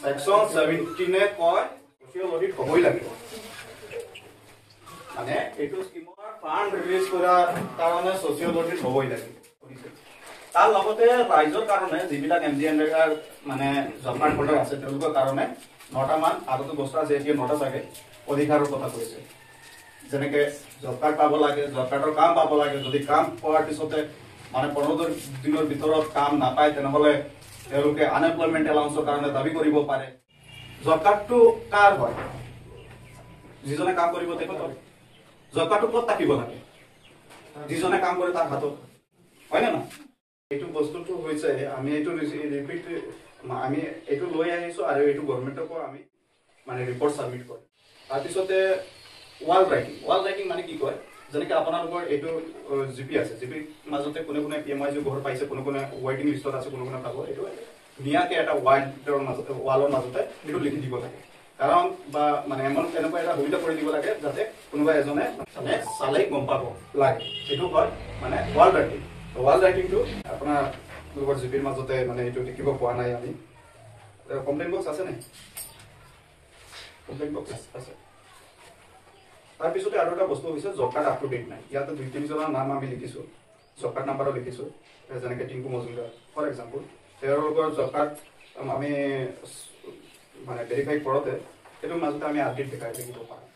section 17 কয় social audit হবই লাগিব মানে এইটো স্কিমৰ ফান্ড ৰিলিজ কৰাৰ কাৰণে সোশিয়াল অডিট হবই লাগিব তাৰ লগতে ৰাইজৰ কাৰণে যিবিলাক এমজিএনআৰ মানে জব কাৰ্ড হোল্ডাৰ আছে তেওঁলোকৰ কাৰণে 9টা মান আগতে বস্তা আছে এতিয়া 9টা চাগে অধিকাৰৰ কথা কৈছে যেনেকে জব কাৰ্ড পাব লাগে জব কাৰ্ডৰ কাম পাব লাগে যদি কাম পোৱাৰ পিছতে মানে 15 দিনৰ ভিতৰত কাম নাপায় তেনেহলে তেওঁলোকে আনএমপ্লয়মেন্ট এলাউন্সৰ কাৰণে দাবী কৰিব পাৰে জব কাৰ্ডটো কাৰ হয় যিজনে কাম কৰিব তেখেতৰ জব কাৰ্ডটো ক'ত থাকিব লাগে যিজনে কাম কৰে তাৰ হাতত হয় না এইটো বস্তুটো হৈছে আমি এইটো ৰিপিট আমি এইটো লৈ আহিছো আৰু এইটো গভৰ্ণমেণ্টকো আমি মানে ৰিপৰ্ট সাবমিট কৰিম তাৰ পিছতে ওয়াল ৰাইটিং মানে কি কয় যেনেকৈ আপোনালোকৰ এইটো জিপি আছে জিপি মাজতে কোনে কোনে পিএমআই যে ঘৰ পাইছে কোনে কোনে ৱেটিং লিষ্টত আছে কোনে কোনে পাব এইটো ধুনীয়াকৈ এটা ৱালৰ মাজতে এইটো লিখি দিব লাগে কাৰণ বা মানে এমন এনেকুৱা এটা সুবিধা কৰি দিব লাগে যাতে কোনোবা এজনে মানে চালেই গম পাব লাগে এইটো হয় মানে ওয়াল ৰাইটিংটো আপোনাৰ লোকৰ জিপিৰ মাজতে মানে এইটো লিখিব পোৱা নাই আমি কমপ্লেইন বক্স আছে নে কমপ্লেইন বক্স আছে তাৰপিছতে আৰু এটা বস্তু হৈছে job card up to date নাই ইয়াতে 2-3 জনৰ নাম আমি লিখিছো জব কাৰ্ড নাম্বাৰো লিখিছো যেনেকৈ টিংকু মজুমদাৰ ফৰ এক্সাম্পল তেওঁলোকৰ জব কাৰ্ড আমি মানে ভেৰিফাই কৰোঁতে সেইটো মাজতে আমি আপডেট দেখাই থাকিব পাৰোঁ